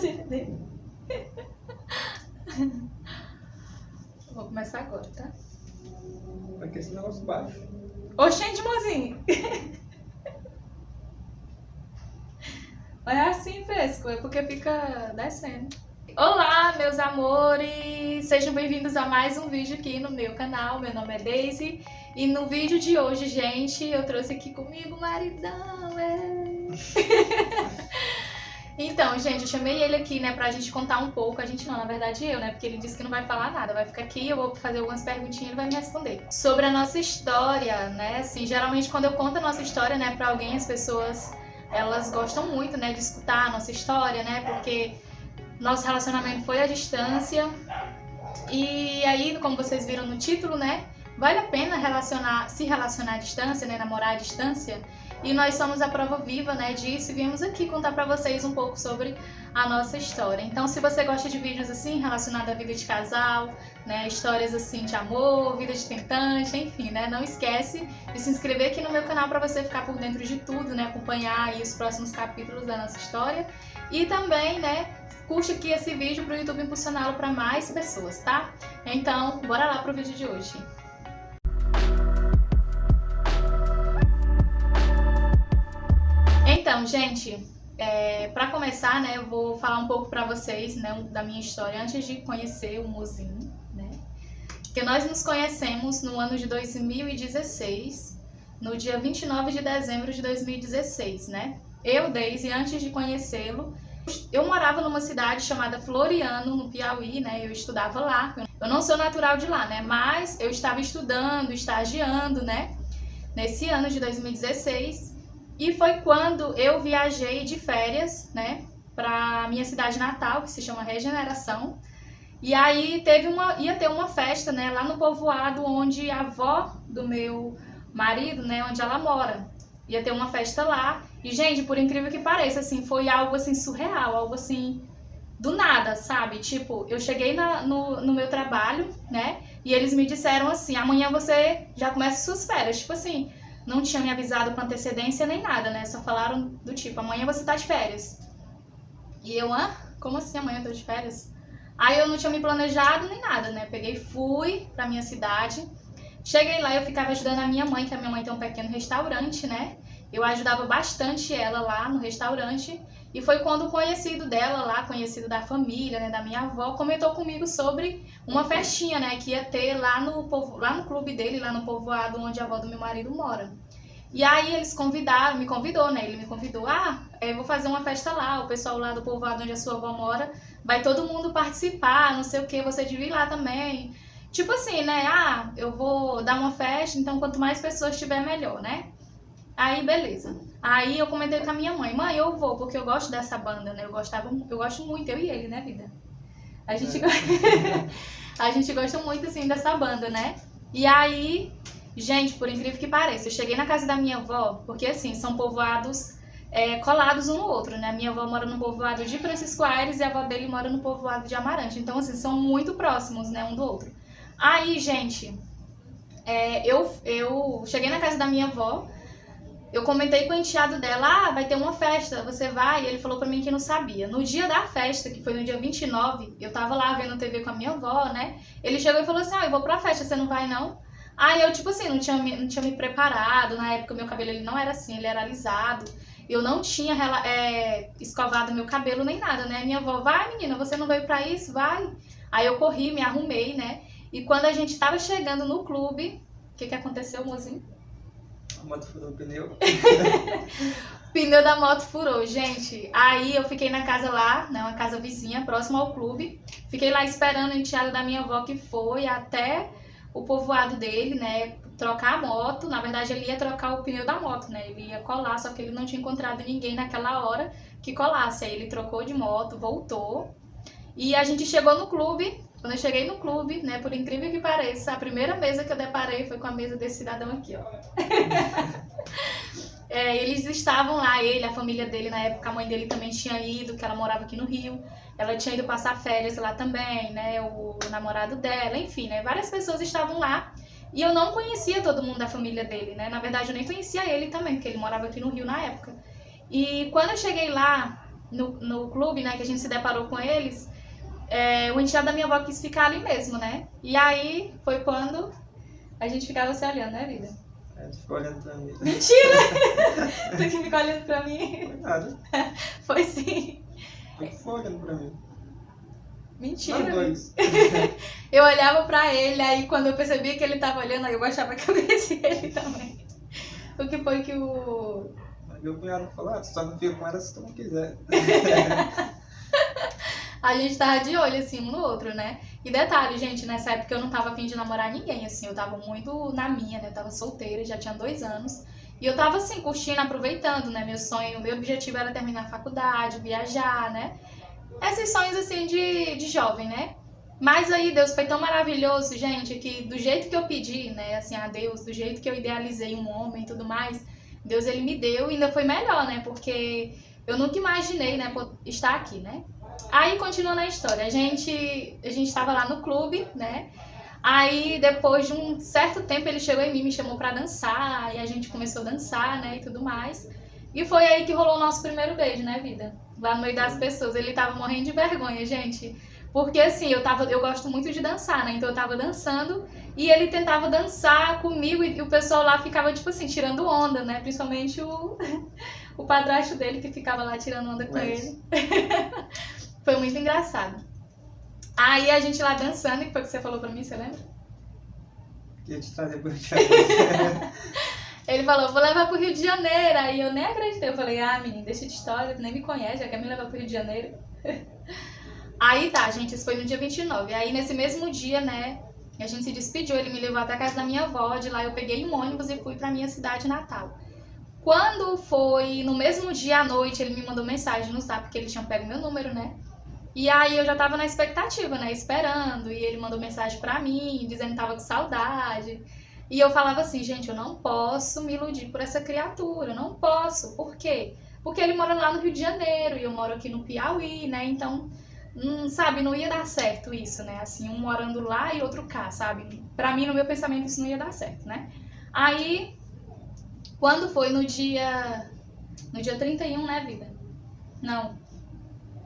sobrancelha dele. Vou começar agora, tá? Aqui esse negócio baixo. Oxente, mozinho! É assim, fresco, é porque fica descendo. Olá, meus amores! Sejam bem-vindos a mais um vídeo aqui no meu canal. Meu nome é Daisy. E no vídeo de hoje, gente, eu trouxe aqui comigo o maridão, Então, gente, eu chamei ele aqui, né, pra gente contar um pouco. A gente não, na verdade eu, né, porque ele disse que não vai falar nada. Vai ficar aqui, eu vou fazer algumas perguntinhas e ele vai me responder. Sobre a nossa história, né, assim, geralmente quando eu conto a nossa história, né, pra alguém, as pessoas, elas gostam muito, né, de escutar a nossa história, né, porque nosso relacionamento foi à distância. E aí, como vocês viram no título, né, vale a pena se relacionar à distância, né, namorar à distância. E nós somos a prova viva, né, disso e viemos aqui contar pra vocês um pouco sobre a nossa história. Então, se você gosta de vídeos assim, relacionados à vida de casal, né, histórias assim de amor, vida de tentante, enfim, né, não esquece de se inscrever aqui no meu canal pra você ficar por dentro de tudo, né, acompanhar aí os próximos capítulos da nossa história. E também, né, curte aqui esse vídeo pro YouTube impulsioná-lo pra mais pessoas, tá? Então, bora lá pro vídeo de hoje. Então, gente, pra começar, né, eu vou falar um pouco pra vocês, né, da minha história antes de conhecer o mozinho, né? Porque nós nos conhecemos no ano de 2016, no dia 29 de dezembro de 2016, né? Eu, Daisy, antes de conhecê-lo, eu morava numa cidade chamada Floriano, no Piauí, né? Eu estudava lá. Eu não sou natural de lá, né? Mas eu estava estudando, estagiando, né? Nesse ano de 2016. E foi quando eu viajei de férias, né, pra minha cidade natal, que se chama Regeneração. E aí ia ter uma festa, né, lá no povoado onde a avó do meu marido, né, onde ela mora. Ia ter uma festa lá. E, gente, por incrível que pareça, assim, foi algo, assim, surreal, algo, assim, do nada, sabe? Tipo, eu cheguei no meu trabalho, né, e eles me disseram assim, amanhã você já começa suas férias. Tipo assim, não tinha me avisado com antecedência nem nada, né? Só falaram do tipo, amanhã você tá de férias. E eu, como assim amanhã eu tô de férias? Aí eu não tinha me planejado nem nada, né? Peguei, fui pra minha cidade. Cheguei lá e eu ficava ajudando a minha mãe, que a minha mãe tem um pequeno restaurante, né? Eu ajudava bastante ela lá no restaurante. E foi quando o conhecido dela lá, conhecido da família, né, da minha avó, comentou comigo sobre uma festinha, né, que ia ter lá no clube dele, lá no povoado onde a avó do meu marido mora. E aí eles me convidou, né, ele me convidou, eu vou fazer uma festa lá, o pessoal lá do povoado onde a sua avó mora, vai todo mundo participar, não sei o que, você devia ir lá também. Tipo assim, né, eu vou dar uma festa, então quanto mais pessoas tiver, melhor, né. Aí, beleza. Aí eu comentei com a minha mãe, eu vou, porque eu gosto dessa banda, né? Eu gosto muito, eu e ele, né, vida? A gente, a gente gosta muito, assim, dessa banda, né? E aí, gente, por incrível que pareça, eu cheguei na casa da minha avó, porque, assim, são povoados colados um no outro, né? Minha avó mora no povoado de Francisco Aires e a avó dele mora no povoado de Amarante. Então, assim, são muito próximos, né, um do outro. Aí, gente, eu cheguei na casa da minha avó. Eu comentei com o enteado dela, vai ter uma festa, você vai? E ele falou pra mim que não sabia. No dia da festa, que foi no dia 29, eu tava lá vendo TV com a minha avó, né? Ele chegou e falou assim, eu vou pra festa, você não vai não? Aí eu, tipo assim, não tinha me preparado, na época meu cabelo ele não era assim, ele era alisado. Eu não tinha escovado meu cabelo nem nada, né? Minha avó, vai menina, você não veio pra isso? Vai! Aí eu corri, me arrumei, né? E quando a gente tava chegando no clube, o que aconteceu, mozinho? A moto furou o pneu. Pneu da moto furou, gente. Aí eu fiquei na casa lá, né, uma casa vizinha, próxima ao clube. Fiquei lá esperando o enteado da minha avó, que foi até o povoado dele, né, trocar a moto. Na verdade, ele ia trocar o pneu da moto, né, ele ia colar, só que ele não tinha encontrado ninguém naquela hora que colasse. Aí ele trocou de moto, voltou. E a gente chegou no clube. Quando eu cheguei no clube, né, por incrível que pareça, a primeira mesa que eu deparei foi com a mesa desse cidadão aqui, ó. Eles estavam lá, ele, a família dele, na época a mãe dele também tinha ido, que ela morava aqui no Rio. Ela tinha ido passar férias lá também, né, o namorado dela, enfim, né, várias pessoas estavam lá. E eu não conhecia todo mundo da família dele, né, na verdade eu nem conhecia ele também, porque ele morava aqui no Rio na época. E quando eu cheguei lá, no clube, né, que a gente se deparou com eles, o enteado da minha avó quis ficar ali mesmo, né? E aí foi quando a gente ficava se olhando, né, vida? Tu ficou olhando pra mim. Mentira! Tu que ficou olhando pra mim? Foi nada. Foi sim. Tu ficou olhando pra mim. Mentira. Nós dois. Eu olhava pra ele, aí quando eu percebia que ele tava olhando, aí eu achava que eu conhecia ele também. O que foi que o... Meu cunhado falou, tu só não fica com ela se tu não quiser. A gente tava de olho, assim, um no outro, né? E detalhe, gente, nessa época eu não tava a fim de namorar ninguém, assim. Eu tava muito na minha, né? Eu tava solteira, já tinha 2 anos. E eu tava, assim, curtindo, aproveitando, né? Meu sonho, meu objetivo era terminar a faculdade, viajar, né? Esses sonhos, assim, de jovem, né? Mas aí Deus foi tão maravilhoso, gente, que do jeito que eu pedi, né? Assim, a Deus, do jeito que eu idealizei um homem e tudo mais, Deus, ele me deu e ainda foi melhor, né? Porque eu nunca imaginei, né, estar aqui, né? Aí, continuando a história, a gente estava lá no clube, né? Aí, depois de um certo tempo, ele chegou em mim, me chamou pra dançar, e a gente começou a dançar, né, e tudo mais. E foi aí que rolou o nosso primeiro beijo, né, vida? Lá no meio das pessoas. Ele tava morrendo de vergonha, gente. Porque, assim, eu gosto muito de dançar, né? Então, eu tava dançando e ele tentava dançar comigo e o pessoal lá ficava, tipo assim, tirando onda, né? Principalmente o padrasto dele que ficava lá tirando onda com ele. Foi muito engraçado. Aí a gente lá dançando, e foi o que você falou pra mim, você lembra? Queria te trazer pro Rio de Ele falou, vou levar pro Rio de Janeiro. Aí eu nem acreditei. Eu falei, menina, deixa de história, tu nem me conhece, já quer me levar pro Rio de Janeiro. Aí tá, gente, isso foi no dia 29. Aí nesse mesmo dia, né, a gente se despediu, ele me levou até a casa da minha avó. De lá eu peguei um ônibus e fui pra minha cidade natal. Quando foi no mesmo dia à noite, ele me mandou mensagem no Zap, porque ele tinha pego meu número, né? E aí eu já tava na expectativa, né, esperando, e ele mandou mensagem pra mim, dizendo que tava com saudade. E eu falava assim, gente, eu não posso me iludir por essa criatura, eu não posso. Por quê? Porque ele mora lá no Rio de Janeiro, e eu moro aqui no Piauí, né, então, sabe, não ia dar certo isso, né, assim, um morando lá e outro cá, sabe? Pra mim, no meu pensamento, isso não ia dar certo, né? Aí, quando foi no dia 31, né, vida? Não.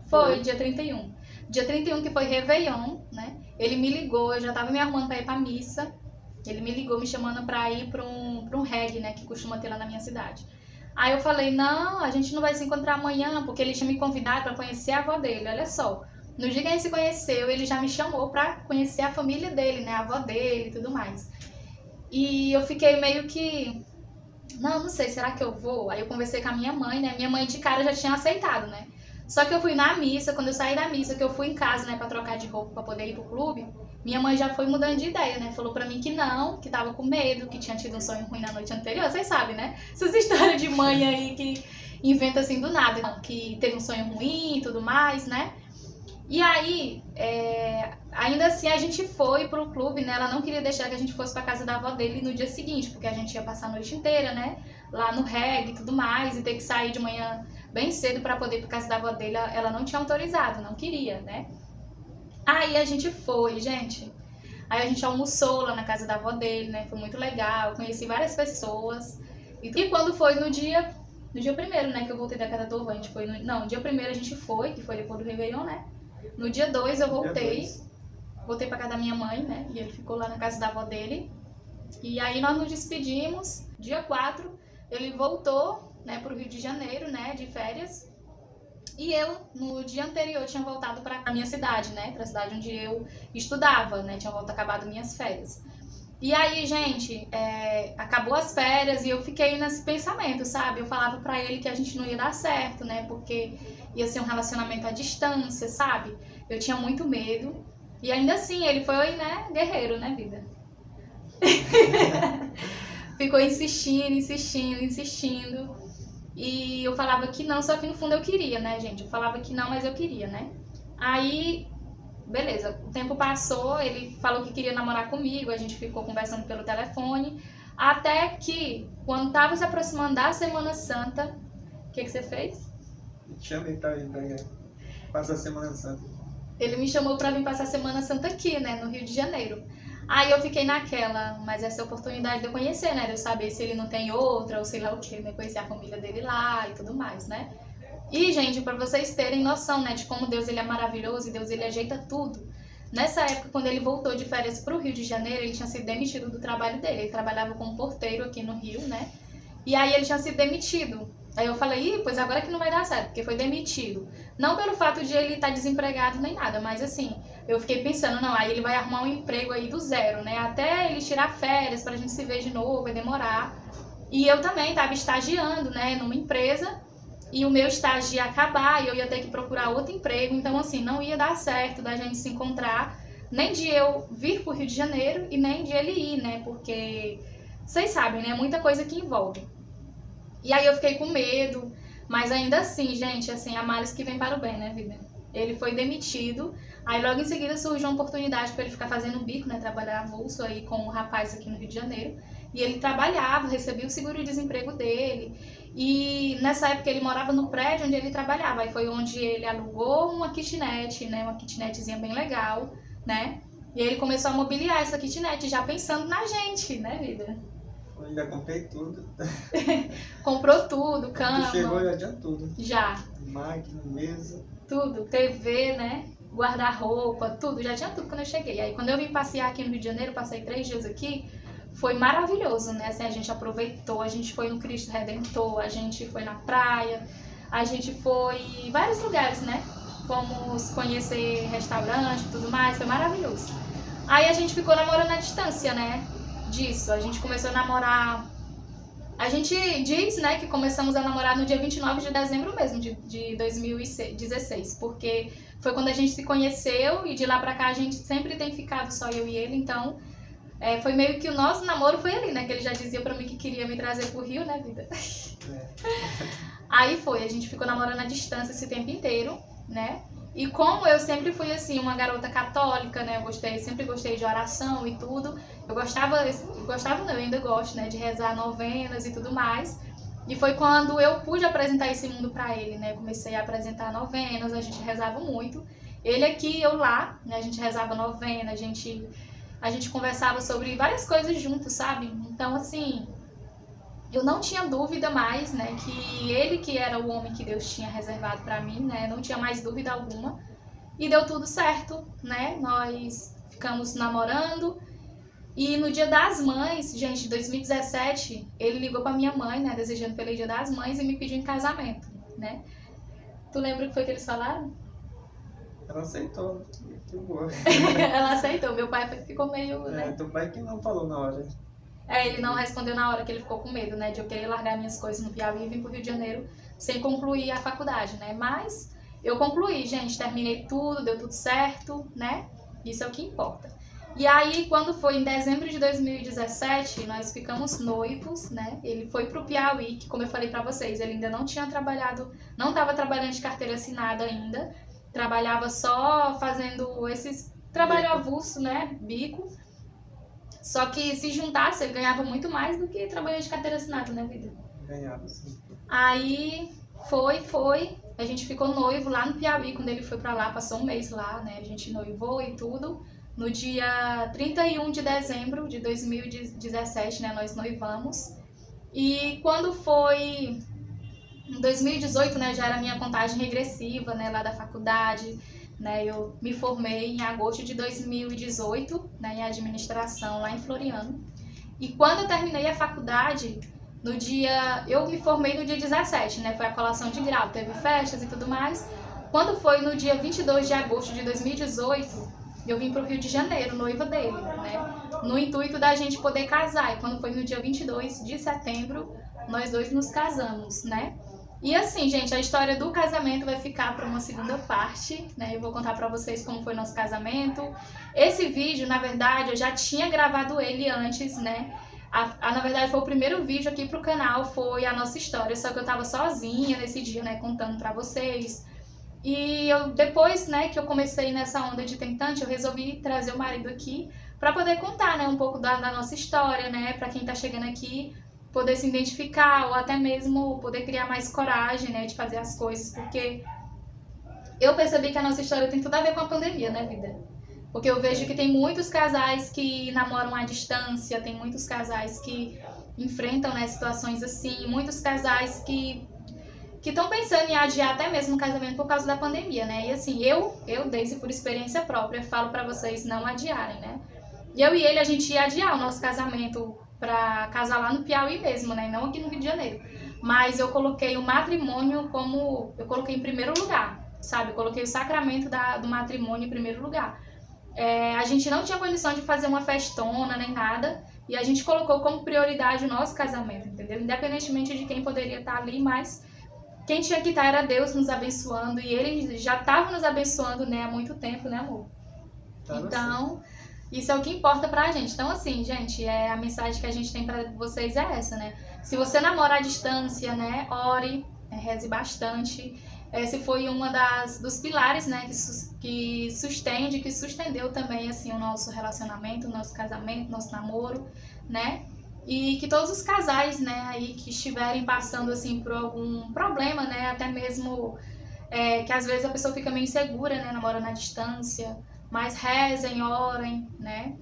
Foi, dia 31. Dia 31 que foi Réveillon, né? Ele me ligou, eu já tava me arrumando pra ir pra missa. Ele me ligou me chamando pra ir pra um reggae, né? Que costuma ter lá na minha cidade. Aí eu falei, não, a gente não vai se encontrar amanhã, porque ele tinha me convidado pra conhecer a avó dele, olha só. No dia que a gente se conheceu, ele já me chamou pra conhecer a família dele, né? A avó dele e tudo mais. E eu fiquei meio que... não sei, será que eu vou? Aí eu conversei com a minha mãe, né? Minha mãe de cara já tinha aceitado, né? Só que eu fui na missa, quando eu saí da missa, que eu fui em casa, né, pra trocar de roupa, pra poder ir pro clube, minha mãe já foi mudando de ideia, né? Falou pra mim que não, que tava com medo, que tinha tido um sonho ruim na noite anterior. Vocês sabem, né? Essas histórias de mãe aí que inventa assim do nada, que teve um sonho ruim e tudo mais, né? E aí, ainda assim, a gente foi pro clube, né? Ela não queria deixar que a gente fosse pra casa da avó dele no dia seguinte, porque a gente ia passar a noite inteira, né? Lá no reggae e tudo mais, e ter que sair de manhã bem cedo pra poder ir pra casa da avó dele. Ela não tinha autorizado, não queria, né? Aí a gente foi, gente. Aí a gente almoçou lá na casa da avó dele, né? Foi muito legal, conheci várias pessoas. E quando foi no dia 1º, né? Que eu voltei da casa do avô, a gente foi no dia 1º a gente foi, que foi depois do Réveillon, né? No dia 2 eu voltei pra casa da minha mãe, né? E ele ficou lá na casa da avó dele. E aí nós nos despedimos. Dia 4 ele voltou, né, pro Rio de Janeiro, né, de férias. E eu, no dia anterior, tinha voltado pra minha cidade, né, pra cidade onde eu estudava, né, tinha acabado minhas férias. E aí, gente, acabou as férias e eu fiquei nesse pensamento, sabe? Eu falava pra ele que a gente não ia dar certo, né, porque ia ser um relacionamento à distância, sabe? Eu tinha muito medo. E ainda assim, ele foi, né, guerreiro, né, vida? Ficou insistindo. E eu falava que não, só que no fundo eu queria, né, gente? Eu falava que não, mas eu queria, né? Aí, beleza, o tempo passou, ele falou que queria namorar comigo, a gente ficou conversando pelo telefone. Até que, quando tava se aproximando da Semana Santa, o que você fez? Me chamei pra vir pra passar a Semana Santa. Ele me chamou pra vir passar a Semana Santa aqui, né, no Rio de Janeiro. Aí eu fiquei naquela, mas essa oportunidade de eu conhecer, né, de eu saber se ele não tem outra ou sei lá o que, né, conhecer a família dele lá e tudo mais, né. E, gente, para vocês terem noção, né, de como Deus ele é maravilhoso e Deus ele ajeita tudo. Nessa época, quando ele voltou de férias para o Rio de Janeiro, ele tinha sido demitido do trabalho dele. Ele trabalhava como porteiro aqui no Rio, né? E aí ele tinha sido demitido. Aí eu falei, pois agora que não vai dar certo, porque foi demitido. Não pelo fato de ele estar desempregado nem nada, mas assim, eu fiquei pensando, não, aí ele vai arrumar um emprego aí do zero, né? Até ele tirar férias pra gente se ver de novo, vai demorar. E eu também estava estagiando, né, numa empresa, e o meu estágio ia acabar e eu ia ter que procurar outro emprego, então assim, não ia dar certo da gente se encontrar, nem de eu vir pro Rio de Janeiro e nem de ele ir, né, porque vocês sabem, né, muita coisa que envolve. E aí eu fiquei com medo, mas ainda assim, gente, assim, há males que vem para o bem, né, vida? Ele foi demitido, aí logo em seguida surgiu uma oportunidade para ele ficar fazendo bico, né, trabalhar avulso aí com um rapaz aqui no Rio de Janeiro. E ele trabalhava, recebia o seguro-desemprego dele. E nessa época ele morava no prédio onde ele trabalhava. Aí foi onde ele alugou uma kitnet, né? Uma kitnetzinha bem legal, né? E ele começou a mobiliar essa kitnet, já pensando na gente, né, vida? Eu ainda comprei tudo. Comprou tudo, cama. Chegou já tinha tudo. Já. Máquina, mesa. Tudo, TV, né? Guarda-roupa, tudo. Já tinha tudo quando eu cheguei. Aí quando eu vim passear aqui no Rio de Janeiro, passei 3 dias aqui. Foi maravilhoso, né? Assim, a gente aproveitou, a gente foi no Cristo Redentor, a gente foi na praia, a gente foi em vários lugares, né? Fomos conhecer restaurante e tudo mais, foi maravilhoso. Aí a gente ficou namorando à distância, né? Disso, a gente começou a namorar... A gente diz, né, que começamos a namorar no dia 29 de dezembro mesmo, de 2016, porque foi quando a gente se conheceu e de lá pra cá a gente sempre tem ficado só eu e ele, então... foi meio que o nosso namoro foi ali, né? Que ele já dizia pra mim que queria me trazer pro Rio, né, vida? Aí foi, a gente ficou namorando à distância esse tempo inteiro, né? E como eu sempre fui, assim, uma garota católica, né? Sempre gostei de oração e tudo. Eu ainda gosto, né? De rezar novenas e tudo mais. E foi quando eu pude apresentar esse mundo pra ele, né? Comecei a apresentar novenas, a gente rezava muito. Ele aqui, eu lá, né? A gente rezava novena, a gente conversava sobre várias coisas juntos, sabe? Então, assim, eu não tinha dúvida mais, né, que ele que era o homem que Deus tinha reservado pra mim, né, não tinha mais dúvida alguma. E deu tudo certo, né, nós ficamos namorando. E no Dia das Mães, gente, de 2017, ele ligou pra minha mãe, né, desejando Feliz Dia das Mães e me pediu em casamento, né. Tu lembra o que foi que eles falaram? Ela aceitou, que boa. Ela aceitou, meu pai ficou meio, né? Teu pai que não falou na hora. Ele não respondeu na hora, que ele ficou com medo, né? De eu querer largar minhas coisas no Piauí e vir pro Rio de Janeiro sem concluir a faculdade, né? Mas eu concluí, gente, terminei tudo, deu tudo certo, né? Isso é o que importa. E aí, quando foi em dezembro de 2017, nós ficamos noivos, né? Ele foi pro Piauí, que como eu falei pra vocês, ele ainda não tinha trabalhado, não estava trabalhando de carteira assinada ainda. Trabalhava só fazendo esses trabalho avulso, né, bico. Só que se juntasse, ele ganhava muito mais do que trabalhando de carteira assinada, né, vida? Ganhava, sim. Aí foi. A gente ficou noivo lá no Piauí, quando ele foi pra lá, passou um mês lá, né? A gente noivou e tudo. No dia 31 de dezembro de 2017, né, nós noivamos. E quando foi... Em 2018, né, já era a minha contagem regressiva, né, lá da faculdade, né, eu me formei em agosto de 2018, né, em administração lá em Floriano. E quando eu terminei a faculdade, eu me formei no dia 17, né, foi a colação de grau, teve festas e tudo mais. Quando foi no dia 22 de agosto de 2018, eu vim pro Rio de Janeiro, noiva dele, né, no intuito da gente poder casar. E quando foi no dia 22 de setembro, nós dois nos casamos, né. E assim, gente, a história do casamento vai ficar para uma segunda parte, né? Eu vou contar para vocês como foi nosso casamento. Esse vídeo, na verdade, eu já tinha gravado ele antes, né? Na verdade, foi o primeiro vídeo aqui pro canal, foi a nossa história, só que eu tava sozinha nesse dia, né, contando para vocês. E depois, né, que eu comecei nessa onda de tentante, eu resolvi trazer o marido aqui para poder contar, né, um pouco da nossa história, né, para quem tá chegando aqui, poder se identificar ou até mesmo poder criar mais coragem, né, de fazer as coisas, porque eu percebi que a nossa história tem tudo a ver com a pandemia, né, vida? Porque eu vejo que tem muitos casais que namoram à distância, tem muitos casais que enfrentam, né, situações assim, muitos casais que que estão pensando em adiar até mesmo o casamento por causa da pandemia, né? E assim, eu Daisy, por experiência própria, falo pra vocês não adiarem, né? Eu e ele, a gente ia adiar o nosso casamento pra casar lá no Piauí mesmo, né? Não aqui no Rio de Janeiro. Mas eu coloquei o matrimônio como... eu coloquei em primeiro lugar, sabe? Eu coloquei o sacramento do matrimônio em primeiro lugar. A gente não tinha condição de fazer uma festona nem nada, e a gente colocou como prioridade o nosso casamento, entendeu? Independentemente de quem poderia estar ali, mas quem tinha que estar era Deus nos abençoando, e Ele já estava nos abençoando, né, há muito tempo, né, amor? Então, isso é o que importa pra gente. Então, assim, gente, a mensagem que a gente tem pra vocês é essa, né? Se você namora à distância, né, ore, reze bastante. Esse foi uma dos pilares, né, que sustende, que sustendeu também, assim, o nosso relacionamento, o nosso casamento, o nosso namoro, né? E que todos os casais, né, aí que estiverem passando, assim, por algum problema, né, até mesmo que às vezes a pessoa fica meio insegura, né, namorando à distância, mas rezem, orem, né?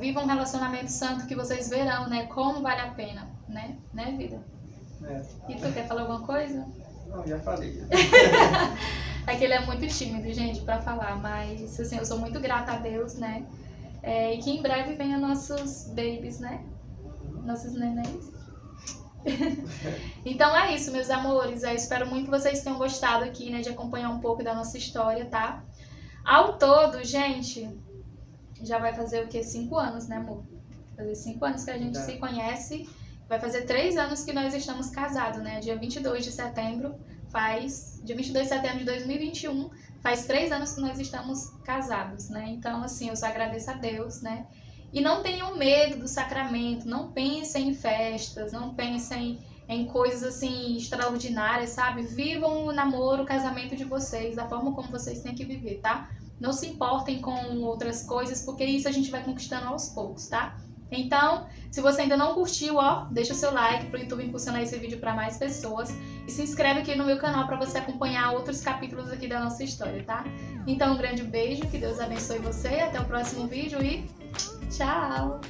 Vivam um relacionamento santo que vocês verão, né, como vale a pena, né, vida? E tu quer falar alguma coisa? Não, já falei. É que ele é muito tímido, gente, pra falar, mas assim, eu sou muito grata a Deus, né? E que em breve venham nossos babies, né? Nossos nenéns. Então é isso, meus amores. Eu espero muito que vocês tenham gostado aqui, né? De acompanhar um pouco da nossa história, tá? Ao todo, gente, já vai fazer o quê? 5 anos, né, amor? Vai fazer 5 anos que a gente se conhece. Vai fazer 3 anos que nós estamos casados, né? Dia 22 de setembro dia 22 de setembro de 2021, faz 3 anos que nós estamos casados, né? Então, assim, eu só agradeço a Deus, né? E não tenham medo do sacramento, não pensem em festas, não pensem em coisas, assim, extraordinárias, sabe? Vivam o namoro, o casamento de vocês, da forma como vocês têm que viver, tá? Não se importem com outras coisas, porque isso a gente vai conquistando aos poucos, tá? Então, se você ainda não curtiu, deixa o seu like para o YouTube impulsionar esse vídeo para mais pessoas. E se inscreve aqui no meu canal para você acompanhar outros capítulos aqui da nossa história, tá? Então, um grande beijo, que Deus abençoe você, até o próximo vídeo e tchau!